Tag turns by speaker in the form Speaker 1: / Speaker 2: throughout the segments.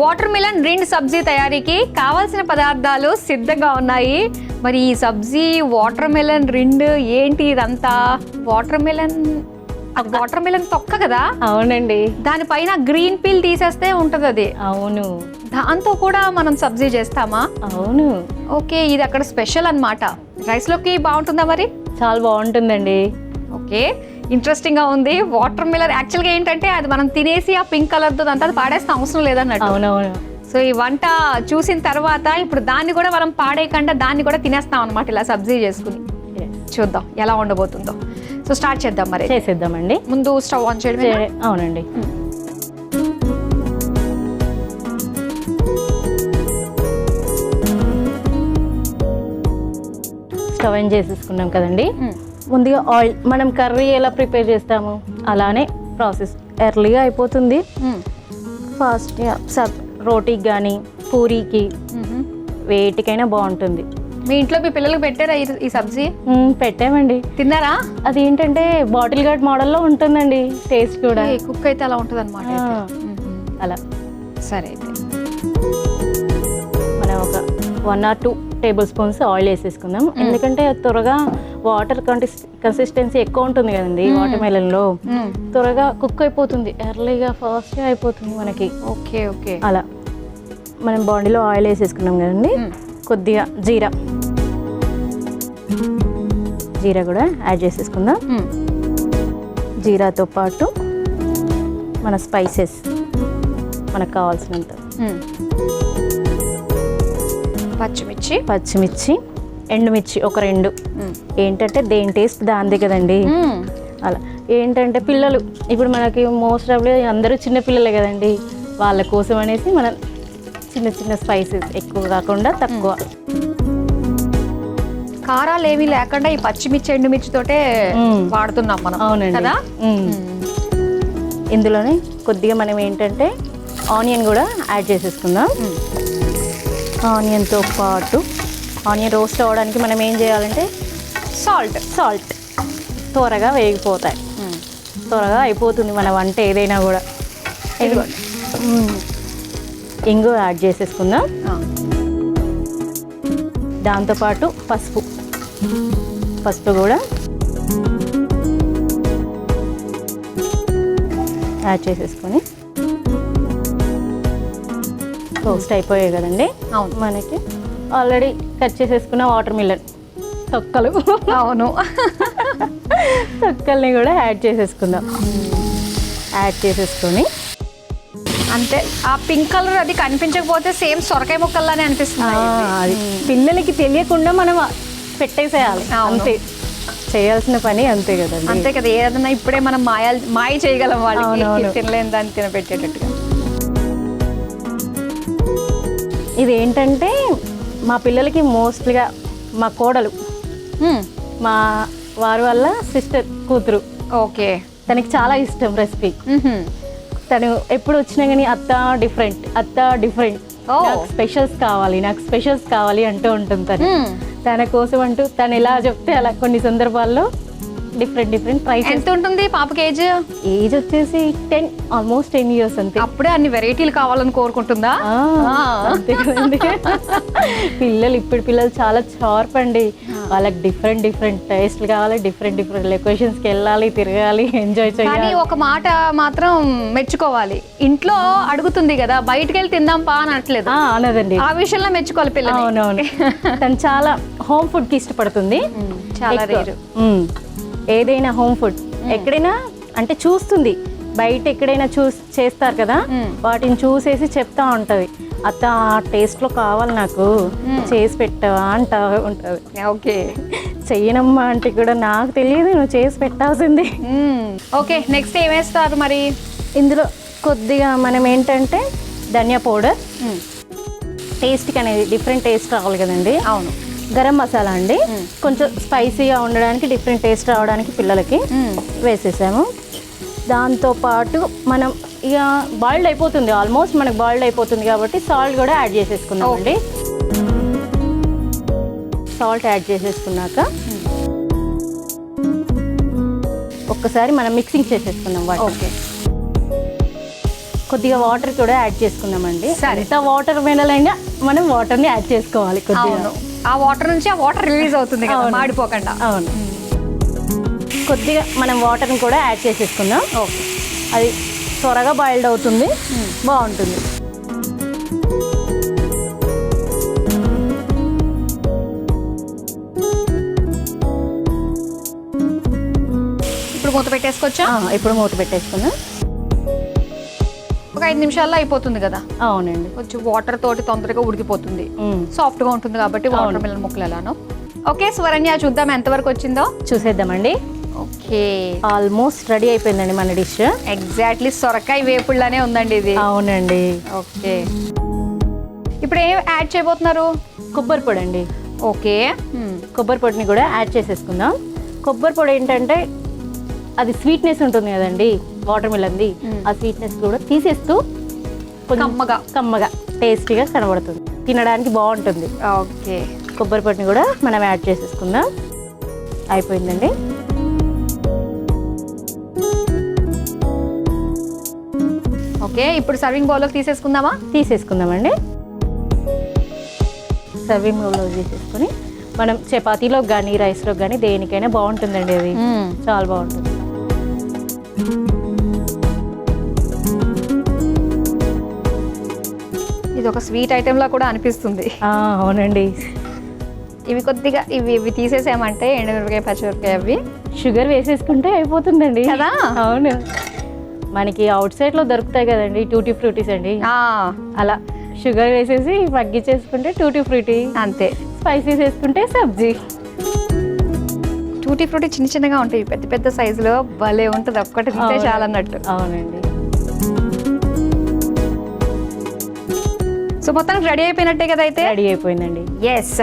Speaker 1: Water melon రిండ్ సబ్జీ తయారీకి కావాల్సిన పదార్థాలు సిద్ధంగా ఉన్నాయి. మరి ఈ సబ్జీ వాటర్ మిలన్ రిండ్ ఏంటి ఇదంతా? వాటర్ మిలన్ తొక్క కదా?
Speaker 2: అవునండి.
Speaker 1: దానిపైన గ్రీన్ పీల్ తీసేస్తే ఉంటది అది.
Speaker 2: అవును.
Speaker 1: దాంతో కూడా మనం సబ్జీ చేస్తామా?
Speaker 2: అవును.
Speaker 1: ఓకే, ఇది అక్కడ స్పెషల్ అన్నమాట. రైస్ లోకి బాగుంటుందా మరి?
Speaker 2: చాలా బాగుంటుందండి.
Speaker 1: ఓకే, ఇంట్రెస్టింగ్ గా ఉంది. వాటర్ మిలన్ యాక్చువల్ గా ఏంటంటే అది మనం తినేసి ఆ పింక్ కలర్ తో అంతా పాడేస్తే అవసరం లేదన్నట్టు.
Speaker 2: అవునవును.
Speaker 1: సో ఈ వంట చూసిన తర్వాత ఇప్పుడు దాన్ని కూడా మనం పాడేయకుండా దాన్ని కూడా తినేస్తాం అనమాట, ఇలా సబ్జీ చేసుకుని. చూద్దాం ఎలా ఉండబోతుందో. సో స్టార్ట్ చేద్దాం. మరి
Speaker 2: చేసేద్దామండి.
Speaker 1: ముందు స్టవ్ ఆన్ చేయడం.
Speaker 2: అవునండి. స్టవ్ ఆన్ చేసేసుకున్నాం కదండి. ముందుగా ఆయిల్, మనం కర్రీ ఎలా ప్రిపేర్ చేస్తాము అలానే ప్రాసెస్. ఎర్లీగా అయిపోతుంది. ఫాస్ట్గా రోటీకి కానీ పూరీకి వేటికైనా బాగుంటుంది.
Speaker 1: మీ ఇంట్లో మీ పిల్లలకు పెట్టారా ఈ సబ్జీ?
Speaker 2: పెట్టామండి.
Speaker 1: తిన్నారా?
Speaker 2: అది ఏంటంటే బాటిల్ గార్డ్ మోడల్లో ఉంటుందండి టేస్ట్ కూడా.
Speaker 1: కుక్ అయితే అలా ఉంటుంది అనమాట.
Speaker 2: అలా
Speaker 1: సరే, అయితే
Speaker 2: మనం ఒక 1 or 2 టేబుల్ స్పూన్స్ ఆయిల్ వేసేసుకుందాం. ఎందుకంటే త్వరగా వాటర్ కన్సిస్టెన్సీ ఎక్కువ ఉంటుంది కదండి వాటర్ మెలన్ లో, త్వరగా కుక్ అయిపోతుంది. ఎర్లీగా ఫాస్ట్గా అయిపోతుంది మనకి.
Speaker 1: Okay okay.
Speaker 2: అలా మనం బాడీలో ఆయిల్ వేసేసుకున్నాం కదండి. కొద్దిగా జీరా కూడా యాడ్ చేసేసుకుందాం. జీరాతో పాటు మన స్పైసెస్ మనకు కావాల్సినంత. పచ్చిమిర్చి, ఎండుమిర్చి ఒక 2. ఏంటంటే దేని టేస్ట్ దాందే కదండి. అలా ఏంటంటే పిల్లలు ఇప్పుడు మనకి మోస్ట్ ఆఫ్లీ అందరూ చిన్న పిల్లలే కదండి, వాళ్ళ కోసం అనేసి మనం చిన్న చిన్న స్పైసెస్, ఎక్కువ కాకుండా తక్కువ.
Speaker 1: కారాలు ఏమీ లేకుండా ఈ పచ్చిమిర్చి ఎండుమిర్చి తోటే వాడుతున్నాం మనం.
Speaker 2: అవునండి
Speaker 1: కదా.
Speaker 2: ఇందులోనే కొద్దిగా మనం ఏంటంటే ఆనియన్ కూడా యాడ్ చేసేసుకుందాం. ఆనియన్తో పాటు ఆనియన్ రోస్ట్ అవ్వడానికి మనం ఏం చేయాలంటే సాల్ట్ త్వరగా వేగిపోతాయి. త్వరగా అయిపోతుంది మన వంట ఏదైనా కూడా. ఇంగు యాడ్ చేసేసుకుందాం. దాంతోపాటు పసుపు కూడా యాడ్ చేసేసుకొని రోస్ట్ అయిపోయాయి కదండి. మనకి ఆల్రెడీ కట్ చేసేసుకున్న వాటర్ మిలన్ తొక్కలు,
Speaker 1: అవును,
Speaker 2: తొక్కల్ని కూడా యాడ్ చేసేసుకుందాం. యాడ్ చేసేసుకొని
Speaker 1: అంతే. ఆ పింక్ కలర్ అది కనిపించకపోతే సేమ్ సొరకాయ ముక్కల్లానే అనిపిస్తుంది.
Speaker 2: అది పిల్లలకి తెలియకుండా మనం పెట్టేసేయాలి. అంతే చేయాల్సిన పని, అంతే కదండి.
Speaker 1: అంతే కదా. ఏదన్నా ఇప్పుడే మనం మాయ చేయగలం వాళ్ళకి, తినలేని దాన్ని తినబెట్టేటట్టుగా.
Speaker 2: ఇది ఏంటంటే మా పిల్లలకి మోస్ట్లీగా మా కోడలు, మా వారి వల్ల సిస్టర్ కూతురు,
Speaker 1: ఓకే,
Speaker 2: తనకి చాలా ఇష్టం రెసిపీ. తను ఎప్పుడు వచ్చినా కానీ అత్త డిఫరెంట్, నాకు స్పెషల్స్ కావాలి అంటూ ఉంటుంది. తన కోసం అంటూ తను ఎలా చెప్తే అలా కొన్ని సందర్భాల్లో డిఫరెంట్ ట్రై.
Speaker 1: ఎంత ఉంటుంది పాపకి ఏజ్?
Speaker 2: ఏజ్ వచ్చేసి 10, ఆల్మోస్ట్ 10 years అంతే.
Speaker 1: అప్పుడే అన్ని వెరైటీలు కావాలని కోరుకుంటుందా?
Speaker 2: అంతే కదండి. ఇప్పుడు పిల్లలు చాలా షార్ప్ అండి. వాళ్ళకి డిఫరెంట్ టేస్ట్లు కావాలి, డిఫరెంట్ లొకేషన్స్కి వెళ్ళాలి, తిరగాలి, ఎంజాయ్ చేయాలి.
Speaker 1: కానీ ఒక మాట మాత్రం మెచ్చుకోవాలి, ఇంట్లో అడుగుతుంది కదా, బయటకు వెళ్ళి తిందాం పా అని అనట్లేదు.
Speaker 2: అనదండి,
Speaker 1: ఆ విషయంలో మెచ్చుకోవాలి పిల్లలు.
Speaker 2: అవునవును. తను చాలా హోమ్ ఫుడ్ కి ఇష్టపడుతుంది.
Speaker 1: చాలా రేరు.
Speaker 2: ఏదైనా హోమ్ ఫుడ్ ఎక్కడైనా అంటే చూస్తుంది, బయట ఎక్కడైనా చేస్తారు కదా, వాటిని చూసేసి చెప్తా ఉంటది, అత్త ఆ టేస్ట్ లో కావాలి నాకు, చేసి పెట్టవా అంటా ఉంటది.
Speaker 1: ఓకే,
Speaker 2: చెయ్యనమ్మా అంటే కూడా నాకు తెలియదు, నువ్వు చేసి పెట్టాల్సింది.
Speaker 1: ఓకే, నెక్స్ట్ ఏం వేస్తారు మరి?
Speaker 2: ఇందులో కొద్దిగా మనం ఏంటంటే ధనియా పౌడర్, టేస్ట్కి అనేది డిఫరెంట్ టేస్ట్ రావాలి కదండి.
Speaker 1: అవును.
Speaker 2: గరం మసాలా అండి, కొంచెం స్పైసీగా ఉండడానికి, డిఫరెంట్ టేస్ట్ రావడానికి పిల్లలకి వేసేసాము. దాంతోపాటు మనం ఇక బాయిల్డ్ అయిపోతుంది, ఆల్మోస్ట్ మనకు బాయిల్డ్ అయిపోతుంది కాబట్టి సాల్ట్ కూడా యాడ్ చేసేసుకున్నాం అండి. సాల్ట్ యాడ్ చేసేసుకున్నాక ఒక్కసారి మనం మిక్సింగ్ చేసేసుకుందాం వాటర్.
Speaker 1: ఓకే,
Speaker 2: కొద్దిగా వాటర్ కూడా యాడ్ చేసుకుందామండి.
Speaker 1: సరే.
Speaker 2: ఎంత వాటర్ మినలైనా మనం వాటర్ని యాడ్ చేసుకోవాలి కొద్దిగా.
Speaker 1: అవును, ఆ వాటర్ నుంచి ఆ వాటర్ రిలీజ్ అవుతుంది కదా,
Speaker 2: అవును.
Speaker 1: మాడిపోకుండా.
Speaker 2: అవును, కొద్దిగా మనం వాటర్ని కూడా యాడ్ చేసేసుకుందాం.
Speaker 1: ఓకే,
Speaker 2: అది త్వరగా బాయిల్డ్ అవుతుంది, బాగుంటుంది.
Speaker 1: ఇప్పుడు మూత పెట్టేసుకోవచ్చా?
Speaker 2: ఇప్పుడు మూత పెట్టేసుకుందాం.
Speaker 1: ఒక 5 నిమిషాల్లో అయిపోతుంది కదా.
Speaker 2: అవునండి.
Speaker 1: కొంచెం వాటర్ తోటి తొందరగా ఉడికిపోతుంది, సాఫ్ట్ గా ఉంటుంది కాబట్టి వాటర్ మిలన్ ముక్కలు ఎలానో. ఓకే స్వరణ్య, చూద్దాం ఎంతవరకు వచ్చిందో.
Speaker 2: చూసేద్దామండి.
Speaker 1: ఓకే,
Speaker 2: ఆల్మోస్ట్ రెడీ అయిపోయిందండి మన డిష్.
Speaker 1: ఎగ్జాక్ట్లీ సొరకాయ వేపుడులానే ఉందండి ఇది.
Speaker 2: అవునండి.
Speaker 1: ఓకే, ఇప్పుడు ఏం యాడ్ చేయబోతున్నారు?
Speaker 2: కొబ్బరి పొడి అండి.
Speaker 1: ఓకే,
Speaker 2: కొబ్బరి పొడిని కూడా యాడ్ చేసేసుకుందాం. కొబ్బరి పొడి ఏంటంటే అది స్వీట్నెస్ ఉంటుంది కదండి వాటర్ మిలన్ది, ఆ స్వీట్నెస్ కూడా తీసేస్తూ కొంచెం కమ్మగా టేస్టీగా కనబడుతుంది, తినడానికి బాగుంటుంది.
Speaker 1: ఓకే,
Speaker 2: కొబ్బరి పొడిని కూడా మనం యాడ్ చేసేసుకుందాం. అయిపోయిందండి.
Speaker 1: ఓకే, ఇప్పుడు సర్వింగ్ బౌల్లోకి
Speaker 2: తీసేసుకుందామండి. సర్వింగ్ బౌల్లో తీసేసుకొని మనం చపాతీలోకి కానీ రైస్లోకి కానీ దేనికైనా బాగుంటుందండి. అది చాలా బాగుంటుంది.
Speaker 1: ఇది ఒక స్వీట్ ఐటెం లా కూడా అనిపిస్తుంది.
Speaker 2: అవునండి.
Speaker 1: ఇవి కొద్దిగా ఇవి తీసేసామంటే ఎండుమిరపకాయ పచ్చిమిరపకాయ అవి
Speaker 2: షుగర్ వేసేసుకుంటే అయిపోతుందండి
Speaker 1: కదా.
Speaker 2: అవును, మనకి అవుట్ సైడ్ లో దొరుకుతాయి కదండి టూటీ ఫ్రూటీస్ అండి, అలా షుగర్ వేసేసి మగ్గిచ్చేసుకుంటే టూటీ ఫ్రూటీ,
Speaker 1: అంతే.
Speaker 2: స్పైసీస్ వేసుకుంటే సబ్జీ.
Speaker 1: టూటీ ఫ్రూటీ చిన్న చిన్నగా ఉంటాయి, పెద్ద పెద్ద సైజులో భలే ఉంటుంది, ఒక్కటి తింటే చాలా అన్నట్టు.
Speaker 2: అవునండి.
Speaker 1: సో మొత్తానికి రెడీ అయిపోయినట్టే కదా అయితే.
Speaker 2: రెడీ అయిపోయిందండి.
Speaker 1: ఎస్,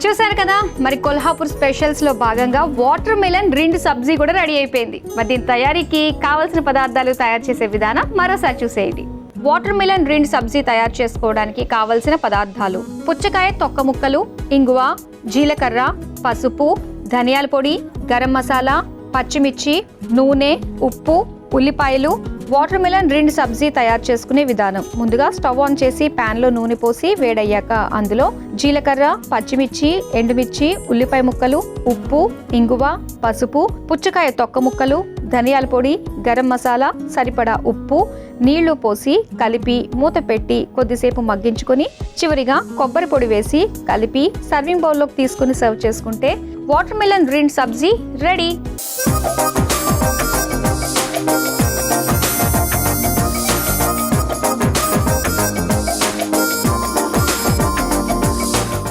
Speaker 1: చూసారు కదా, మరి కొల్హాపూర్ స్పెషల్స్ లో భాగంగా వాటర్ మిలన్ రిండ్ సబ్జీ కూడా రెడీ అయిపోయింది. మరి దీని తయారీకి కావాల్సిన పదార్థాలు తయారు చేసే విధానం మరోసారి చూసేయండి. వాటర్ మిలన్ రిండ్ సబ్జీ తయారు చేసుకోవడానికి కావలసిన పదార్థాలు: పుచ్చకాయ తొక్క ముక్కలు, ఇంగువ, జీలకర్ర, పసుపు, ధనియాల పొడి, గరం మసాలా, పచ్చిమిర్చి, నూనె, ఉప్పు, ఉల్లిపాయలు. వాటర్ మిలన్ రిండ్ సబ్జీ తయారు చేసుకునే విధానం: ముందుగా స్టవ్ ఆన్ చేసి ప్యాన్ లో నూనె పోసి వేడయ్యాక అందులో జీలకర్ర, పచ్చిమిర్చి, ఎండుమిర్చి, ఉల్లిపాయ ముక్కలు, ఉప్పు, ఇంగువ, పసుపు, పుచ్చకాయ తొక్క ముక్కలు, ధనియాల పొడి, గరం మసాలా, సరిపడా ఉప్పు, నీళ్లు పోసి కలిపి మూత పెట్టి కొద్దిసేపు మగ్గించుకొని చివరిగా కొబ్బరి పొడి వేసి కలిపి సర్వింగ్ బౌల్లోకి తీసుకుని సర్వ్ చేసుకుంటే వాటర్ మిలన్ రిండ్ సబ్జీ రెడీ.